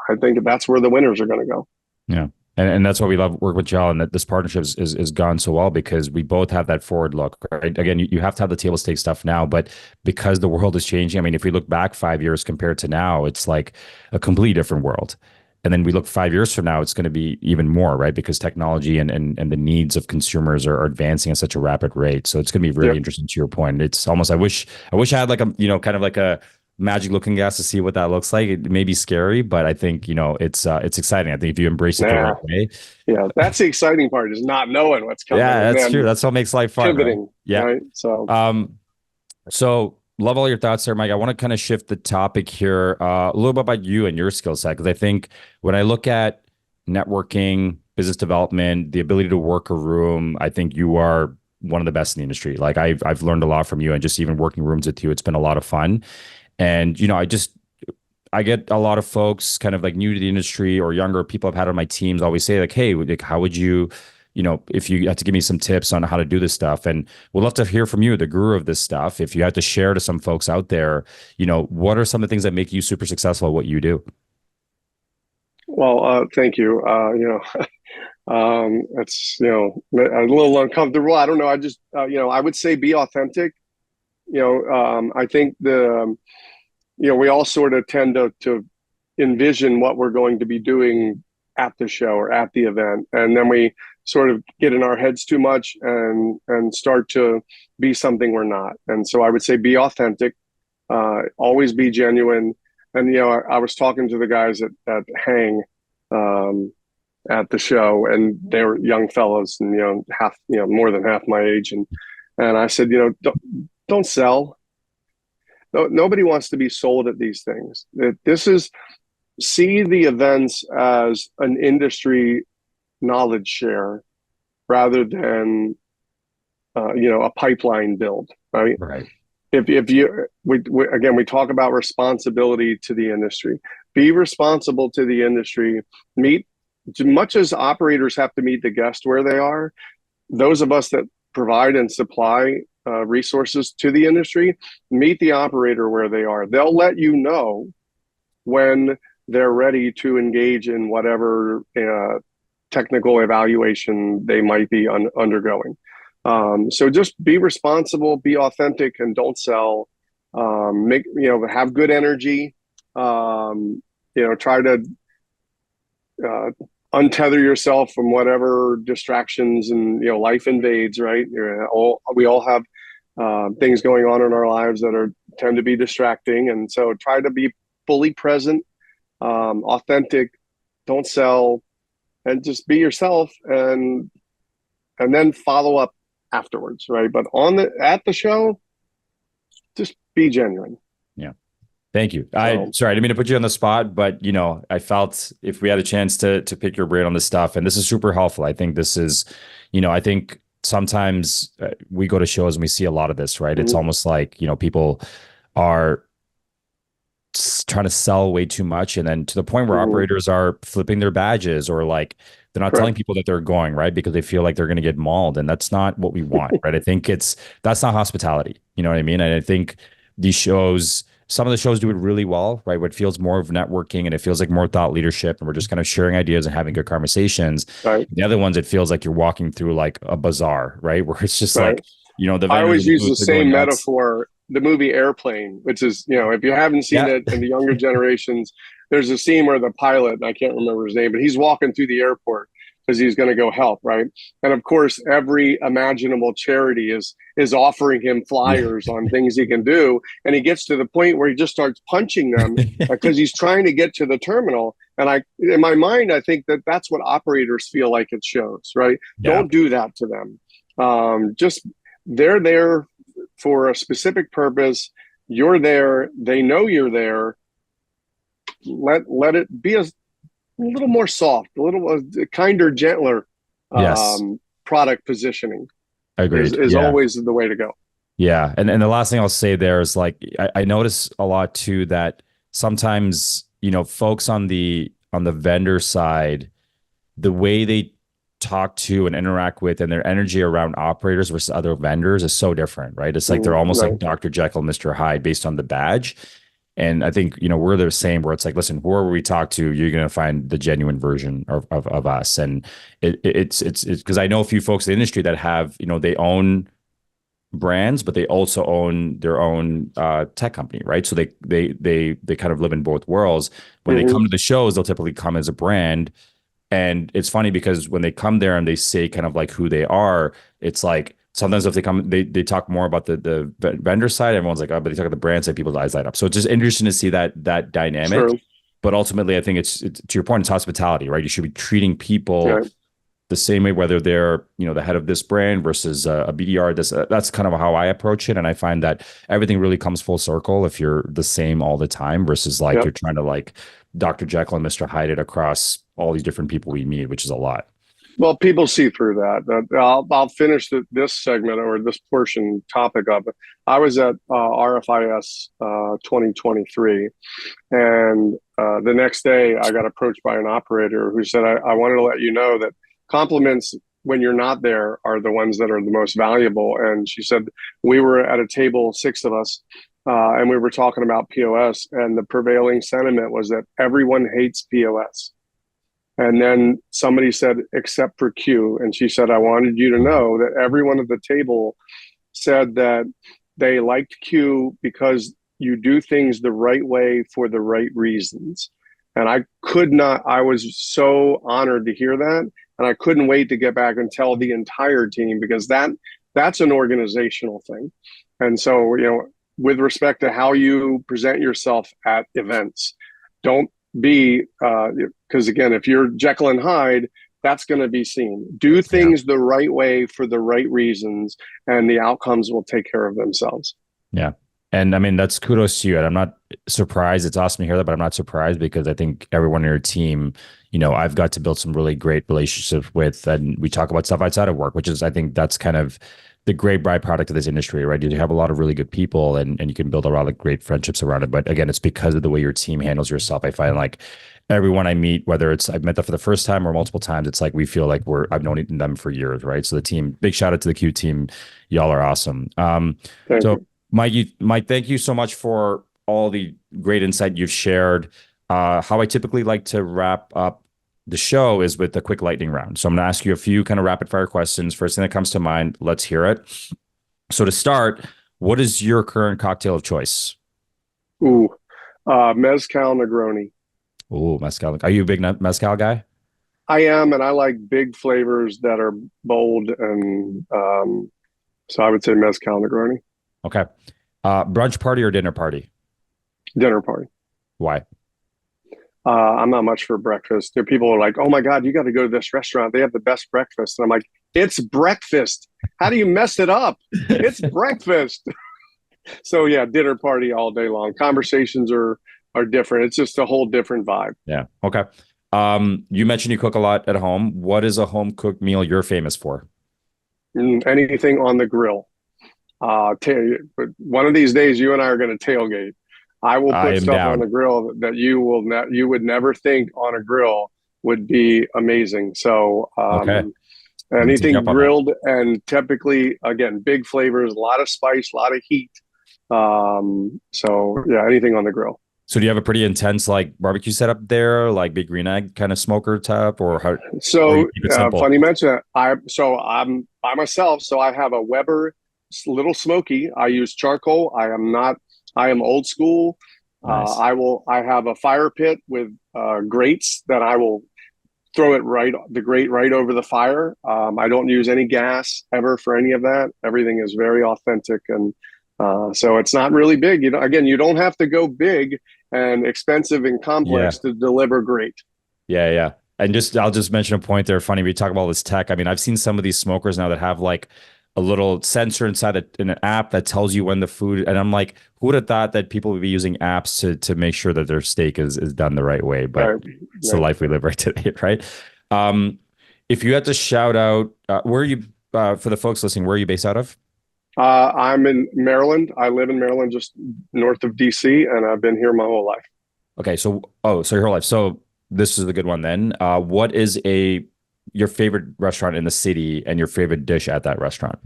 I think that's where the winners are going to go. Yeah. And that's why we love work with y'all, and that this partnership is gone so well, because we both have that forward look, right? Again, you have to have the table stake stuff now, but because the world is changing, I mean, if we look back 5 years compared to now, it's like a completely different world. And then we look 5 years from now, it's going to be even more, right? Because technology and the needs of consumers are advancing at such a rapid rate. So it's going to be really Yep. interesting to your point. It's almost, I wish I had like a, kind of like a magic looking glass to see what that looks like. It may be scary, but I think, it's exciting. I think if you embrace it the right Nah, way. yeah, that's the exciting part is not knowing what's coming Yeah, and that's true. then That's what makes life fun, right? pivoting, Yeah. right? So, Um, so love all your thoughts there, Mike. I want to kind of shift the topic here a little bit about you and your skill set, because I think when I look at networking, business development, the ability to work a room, I think you are one of the best in the industry. Like I've learned a lot from you, and just even working rooms with you, it's been a lot of fun. And I get a lot of folks kind of like new to the industry or younger people I've had on my teams always say like, hey, like, how would you, if you had to give me some tips on how to do this stuff? And we'd love to hear from you, the guru of this stuff. If you had to share to some folks out there, what are some of the things that make you super successful at what you do? well, thank you. It's, a little uncomfortable. I don't know. I just, I would say be authentic. I think we all sort of tend to envision what we're going to be doing at the show or at the event, and then we sort of get in our heads too much and start to be something we're not. And so I would say be authentic, always be genuine. And I was talking to the guys at Hang um, at the show, and they were young fellows, and half, more than half my age, and I said, don't sell. No, nobody wants to be sold at these things. This is see the events as an industry knowledge share rather than a pipeline build, right? Right. If you again, we talk about responsibility to the industry. Be responsible to the industry. Meet, much as operators have to meet the guest where they are, those of us that provide and supply resources to the industry, meet the operator where they are. They'll let you know when they're ready to engage in whatever technical evaluation they might be undergoing. So just be responsible, be authentic, and don't sell. Have good energy. Try to untether yourself from whatever distractions and life invades. Right? We all have things going on in our lives that tend to be distracting, and so try to be fully present, authentic, don't sell, and just be yourself, and then follow up afterwards, right? But at the show, just be genuine. Yeah. Thank you. Sorry, I didn't mean to put you on the spot, but I felt if we had a chance to pick your brain on this stuff, and this is super helpful. I think this is, I think sometimes we go to shows and we see a lot of this, right? It's almost like, people are trying to sell way too much, and then to the point where operators are flipping their badges, or like they're not telling people that they're going, right, because they feel like they're going to get mauled, and that's not what we want. Right? I think that's not hospitality, you know what I mean? And I think these shows, some of the shows do it really well, right, where it feels more of networking and it feels like more thought leadership, and we're just kind of sharing ideas and having good conversations. Right. The other ones, it feels like you're walking through like a bazaar, right, where it's just like, I always use the same metaphor, the movie Airplane, which is, if you haven't seen it, and the younger generations, there's a scene where the pilot, I can't remember his name, but he's walking through the airport because he's going to go help, right? And of course, every imaginable charity is offering him flyers on things he can do, and he gets to the point where he just starts punching them because he's trying to get to the terminal. And in my mind, I think that's what operators feel like it shows, right? Yeah. Don't do that to them. Just they're there for a specific purpose. You're there. They know you're there. Let it be a little more soft, a little kinder, gentler product positioning. Agreed. Is always the way to go. Yeah. And the last thing I'll say there is like, I notice a lot too, that sometimes, folks on the vendor side, the way they talk to and interact with and their energy around operators versus other vendors is so different, right? It's like they're almost like Dr. Jekyll, Mr. Hyde based on the badge. And I think, we're the same, where it's like, listen, whoever we talk to, you're going to find the genuine version of us. And it's because I know a few folks in the industry that have, they own brands, but they also own their own tech company, right? So they kind of live in both worlds. When they come to the shows, they'll typically come as a brand. And it's funny because when they come there and they say kind of like who they are, it's like, sometimes if they come, they talk more about the vendor side. Everyone's like, oh, but they talk about the brand side, people's eyes light up. So it's just interesting to see that dynamic. True. But ultimately, I think it's to your point, it's hospitality, right? You should be treating people Yeah. the same way, whether they're, the head of this brand versus a BDR. That's kind of how I approach it. And I find that everything really comes full circle if you're the same all the time versus like Yep. you're trying to like Dr. Jekyll and Mr. Hyde it across all these different people we meet, which is a lot. Well, people see through that. I'll finish this segment or this portion topic of it. I was at RFIS 2023, and the next day I got approached by an operator who said, I wanted to let you know that compliments when you're not there are the ones that are the most valuable. And she said, we were at a table, six of us, and we were talking about POS, and the prevailing sentiment was that everyone hates POS. And then somebody said, except for Q. And she said, I wanted you to know that everyone at the table said that they liked Q because you do things the right way for the right reasons. And I was so honored to hear that. And I couldn't wait to get back and tell the entire team because that's an organizational thing. And so, with respect to how you present yourself at events, don't be because again, if you're Jekyll and Hyde, that's going to be seen. Do things the right way for the right reasons, and the outcomes will take care of themselves. Yeah. And I mean, that's kudos to you. And I'm not surprised. It's awesome to hear that, but I'm not surprised because I think everyone in your team, I've got to build some really great relationships with, and we talk about stuff outside of work, which is, I think that's kind of the great byproduct of this industry, right? You have a lot of really good people and you can build a lot of great friendships around it. But again, it's because of the way your team handles yourself. I find like everyone I meet, whether it's I've met them for the first time or multiple times, it's like we feel like I've known them for years, right? So the team, big shout out to the Q team. Y'all are awesome. Thank So you. Mike, thank you so much for all the great insight you've shared. How I typically like to wrap up the show is with a quick lightning round. So I'm going to ask you a few kind of rapid fire questions. First thing that comes to mind, let's hear it. So to start, what is your current cocktail of choice? Ooh, mezcal Negroni. Ooh, mezcal. Are you a big mezcal guy? I am, and I like big flavors that are bold, and so I would say mezcal Negroni. Okay. Brunch party or dinner party? Dinner party. Why? I'm not much for breakfast. There, people are like, "Oh my God, you got to go to this restaurant. They have the best breakfast." And I'm like, "It's breakfast. How do you mess it up? It's breakfast." So yeah, dinner party all day long. Conversations are different. It's just a whole different vibe. Yeah. Okay. You mentioned you cook a lot at home. What is a home cooked meal you're famous for? Anything on the grill. But one of these days, you and I are going to tailgate. I will I put am stuff on down. the grill that you would never think on a grill would be amazing. So Okay. I'm gonna take you anything up on that. grilled, and typically again big flavors, a lot of spice, a lot of heat. So yeah, anything on the grill. So do you have a pretty intense like barbecue setup there, like big green egg kind of smoker type, or you So keep it simple? funny you mention that. I'm by myself, so I have a Weber Little Smoky. I use charcoal. I am old school. Nice. I have a fire pit with grates that I will throw the grate right over the fire. I don't use any gas ever for any of that. Everything is very authentic, and so it's not really big. Again, you don't have to go big and expensive and Yeah. complex to deliver great. Yeah. Yeah. And I'll just mention a point there. Funny, we talk about all this tech. I mean, I've seen some of these smokers now that have like a little sensor inside in an app that tells you when the food, and I'm like, who would have thought that people would be using apps to make sure that their steak is done the right way? But Right, it's the right. life we live right today, right? Um, if you had to shout out, where are you, for the folks listening, where are you based out of? I'm in Maryland. I live in Maryland, just north of DC, and I've been here my whole life. Okay, so your whole life. So this is the good one then. What is your favorite restaurant in the city and your favorite dish at that restaurant?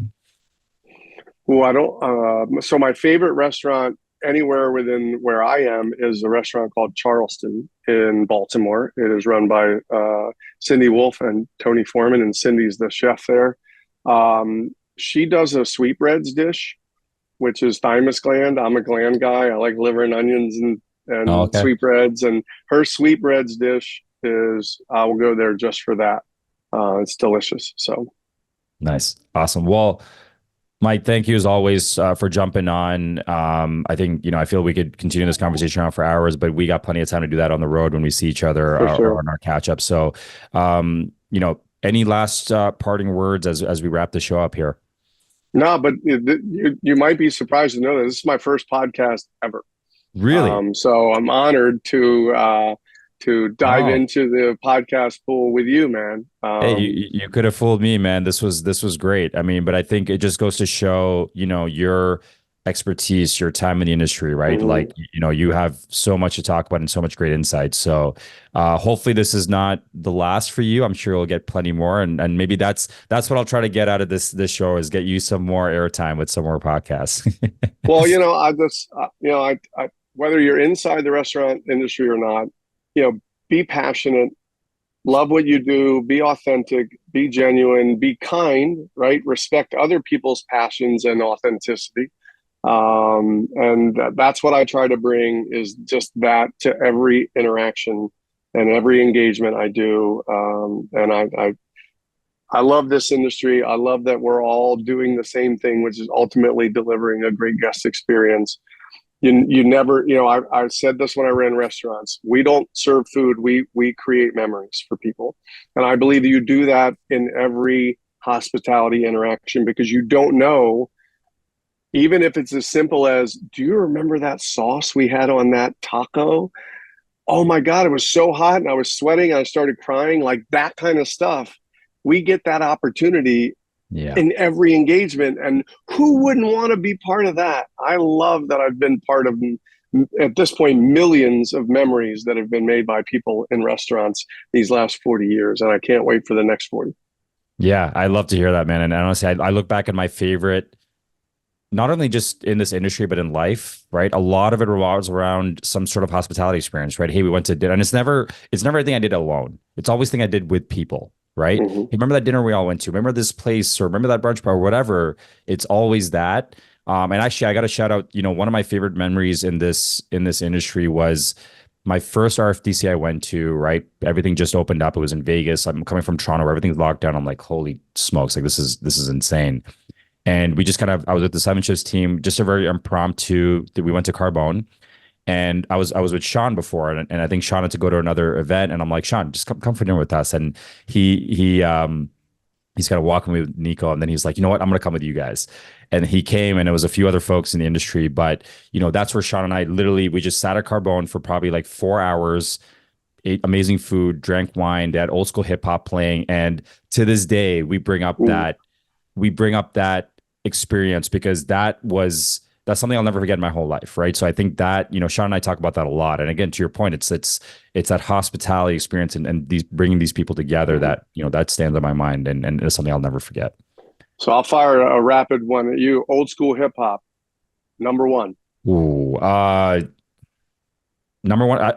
Well, I don't. So my favorite restaurant anywhere within where I am is a restaurant called Charleston in Baltimore. It is run by Cindy Wolf and Tony Foreman, and Cindy's the chef there. She does a sweetbreads dish, which is thymus gland. I'm a gland guy. I like liver and onions Oh, and okay. sweetbreads, and her sweetbreads dish is I will go there just for that. It's delicious. So Nice. Awesome. Well, Mike, thank you as always for jumping on. I think, I feel we could continue this conversation on for hours, but we got plenty of time to do that on the road when we see each other For or sure. on our catch up. So, any last parting words as we wrap the show up here? No, but you might be surprised to know that this is my first podcast ever. Really? So I'm honored to dive Oh, into the podcast pool with you, man. hey, you could have fooled me, man. This was great. I mean, but I think it just goes to show, your expertise, your time in the industry, right? Like, Mhm. you have so much to talk about and so much great insight. So, hopefully this is not the last for you. I'm sure you'll get plenty more, and maybe that's what I'll try to get out of this show is get you some more airtime with some more podcasts. Well, I just, whether you're inside the restaurant industry or not, be passionate, love what you do, be authentic, be genuine, be kind, right? Respect other people's passions and authenticity. And that's what I try to bring is just that to every interaction and every engagement I do. I love this industry. I love that we're all doing the same thing, which is ultimately delivering a great guest experience. You never, I said this when I ran restaurants. We don't serve food. We create memories for people. And I believe you do that in every hospitality interaction because you don't know, even if it's as simple as, do you remember that sauce we had on that taco? Oh my God, it was so hot and I was sweating and I started crying, like that kind of stuff. We get that opportunity Yeah. in every engagement. And who wouldn't want to be part of that? I love that I've been part of, at this point, millions of memories that have been made by people in restaurants these last 40 years. And I can't wait for the next 40. Yeah, I love to hear that, man. And honestly, I look back at my favorite, not only just in this industry, but in life, right? A lot of it revolves around some sort of hospitality experience, right? Hey, we went to dinner, and it's never a thing I did alone. It's always a thing I did with people, right? Hey, Mm-hmm. remember that dinner we all went to? Remember this place, or remember that brunch bar, or whatever? It's always that. And actually, I got to shout out. One of my favorite memories in this industry was my first RFDC I went to. Right, everything just opened up. It was in Vegas. I'm coming from Toronto, where everything's locked down. I'm like, holy smokes! Like this is insane. And we just I was with the Seven Shifts team, just a very impromptu that we went to Carbone. And I was with Sean before, and I think Sean had to go to another event. And I'm like, Sean, just come for dinner with us. And he's kind of walking with Nico, and then he's like, you know what, I'm gonna come with you guys. And he came, and it was a few other folks in the industry, but that's where Sean and I literally we just sat at Carbone for probably like 4 hours, ate amazing food, drank wine, they had old school hip hop playing. And to this day, we bring up that experience because that's something I'll never forget in my whole life, right? So I think that Sean and I talk about that a lot. And again, to your point, it's that hospitality experience and these bringing these people together Mm-hmm. that stands on my mind and it's something I'll never forget. So I'll fire a rapid one at you. Old school hip hop, number one. Ooh, number one,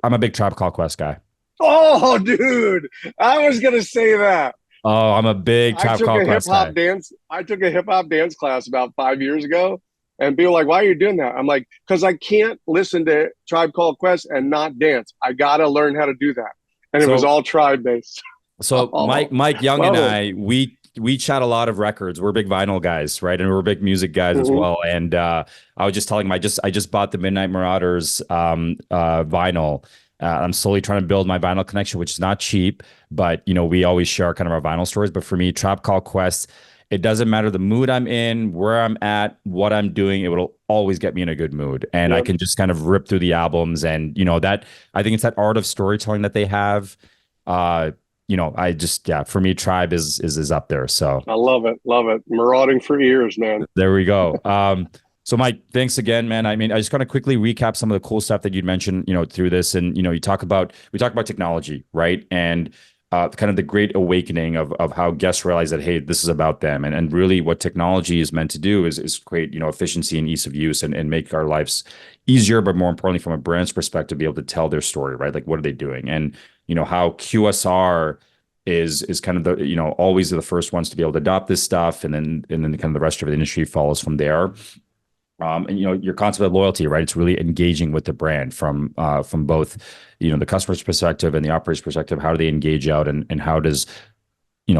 I'm a big Tribe Called Quest guy. Oh, dude, I was going to say that. Oh, I'm a big I Tribe took Called a hip Quest hop guy. dance. I took a hip hop dance class about 5 years ago, and people were like, "Why are you doing that?" I'm like, "Because I can't listen to Tribe Called Quest and not dance. I got to learn how to do that." And it was So all tribe based. So Oh, Mike Young and love it. I, we chat a lot of records. We're big vinyl guys, right? And we're big music guys as Mm-hmm. well. And I was just telling him I just bought the Midnight Marauders vinyl. I'm slowly trying to build my vinyl connection, which is not cheap, but we always share kind of our vinyl stories. But for me, Trap Call Quest, it doesn't matter the mood I'm in, where I'm at, what I'm doing, it will always get me in a good mood. And I Yep. can just kind of rip through the albums and that I think it's that art of storytelling that they have. Uh, I just yeah, for me, Tribe is up there. So I love it. Love it. Marauding for ears, man. there we go. So Mike, thanks again, man. I mean, I just kind of quickly recap some of the cool stuff that you'd mentioned, through this, and we talk about technology, right? And kind of the great awakening of how guests realize that hey, this is about them, and really what technology is meant to do is create efficiency and ease of use and make our lives easier, but more importantly, from a brand's perspective, be able to tell their story, right? Like what are they doing, and how QSR is kind of the always the first ones to be able to adopt this stuff, and then kind of the rest of the industry follows from there. And your concept of loyalty, right? It's really engaging with the brand from both the customer's perspective and the operator's perspective. How do they engage out, and how does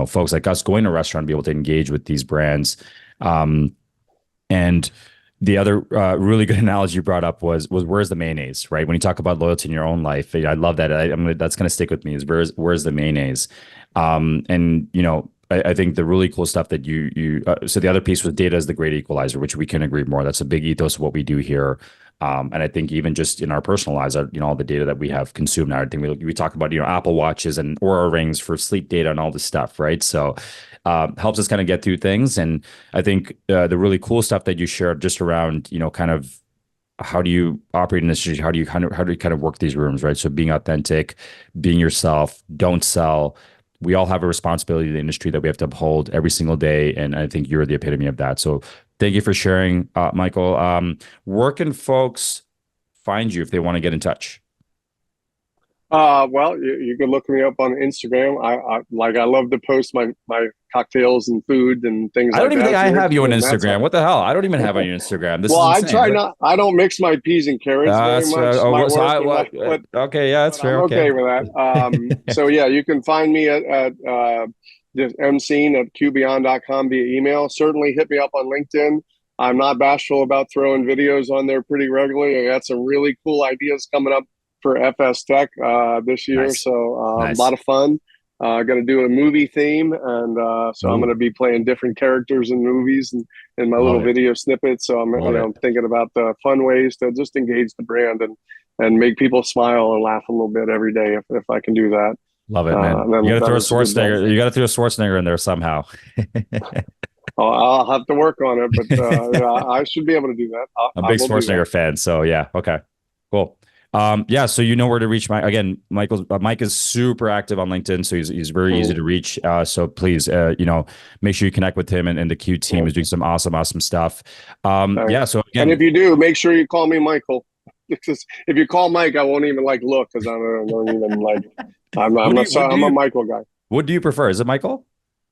folks like us going to a restaurant be able to engage with these brands? And the other really good analogy you brought up was where's the mayonnaise, right? When you talk about loyalty in your own life, I love that. That's going to stick with me is where's the mayonnaise? And I think the really cool stuff that so the other piece was data is the great equalizer, which we can agree more. That's a big ethos of what we do here. And I think even just in our personal lives, all the data that we have consumed now, I think we talk about, Apple Watches and Aura rings for sleep data and all this stuff, right? So helps us kind of get through things. And I think the really cool stuff that you shared just around, kind of how do you operate in this industry? How do you kind of work these rooms, right? So being authentic, being yourself, don't sell. We all have a responsibility to the industry that we have to uphold every single day. And I think you're the epitome of that. So thank you for sharing, Michael. Where can folks find you if they want to get in touch? Well, you can look me up on Instagram. I love to post my cocktails and food and things I like don't even that. think I have you on And that's Instagram. What the hell? I don't even have on your Instagram. This well, is I insane. try not. I don't mix my peas and carrots very much. Okay, yeah, that's fair. I'm okay with that. So yeah, you can find me at just mscene@qbeyond.com via email. Certainly hit me up on LinkedIn. I'm not bashful about throwing videos on there pretty regularly. I got some really cool ideas coming up for FS Tech this year. Nice. So Nice. a lot of fun. Going to do a movie theme, and so I'm going to be playing different characters in movies and my little video snippets. So I'm thinking about the fun ways to just engage the brand and make people smile and laugh a little bit every day if I can do that. Love it, man. You got to throw a Schwarzenegger. You got to throw a Schwarzenegger in there somehow. I'll have to work on it, but yeah, I should be able to do that. I'm a big Schwarzenegger fan, so yeah. Okay, cool. Yeah, so you know where to reach Mike is super active on LinkedIn, so he's very easy to reach. So please, make sure you connect with him and the Q team is doing some awesome stuff. Yeah, so again, and if you do, make sure you call me Michael. Because if you call Mike, I won't even look because I don't even I'm a Michael guy. What do you prefer? Is it Michael?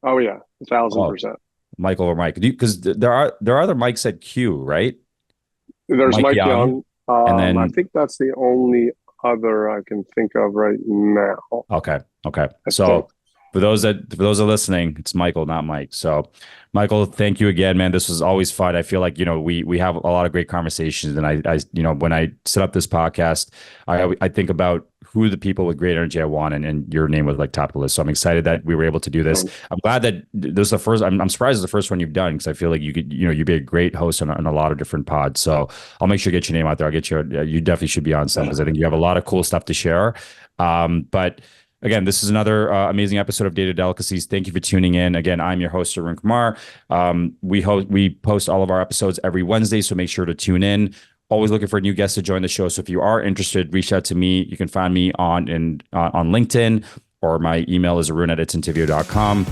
Oh yeah, 1,000%. Michael or Mike? Because there are other Mikes at Q, right? There's Mike Young. And then I think that's the only other I can think of right now. Okay. So for those that are listening, it's Michael, not Mike. So Michael, thank you again, man. This was always fun. I feel like, we have a lot of great conversations. And I when I set up this podcast, I think about who the people with great energy I want, and your name was top of the list. So I'm excited that we were able to do this. I'm glad that this is the first. I'm surprised it's the first one you've done because I feel like you'd be a great host on a lot of different pods. So I'll make sure to get your name out there. I'll get you. You definitely should be on some because I think you have a lot of cool stuff to share. But again, this is another amazing episode of Data Delicacies. Thank you for tuning in. Again, I'm your host, Arun Kumar. We post all of our episodes every Wednesday, so make sure to tune in. Always looking for a new guest to join the show. So if you are interested, reach out to me. You can find me on LinkedIn, or my email is arun@incentivio.com.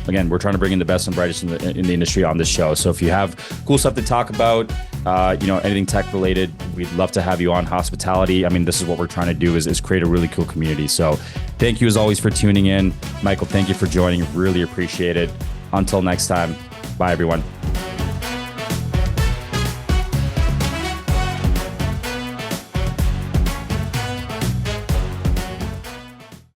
Again, we're trying to bring in the best and brightest in the industry on this show. So if you have cool stuff to talk about, anything tech related, we'd love to have you on. Hospitality. I mean, this is what we're trying to do is create a really cool community. So thank you as always for tuning in. Michael, thank you for joining. Really appreciate it. Until next time, bye everyone.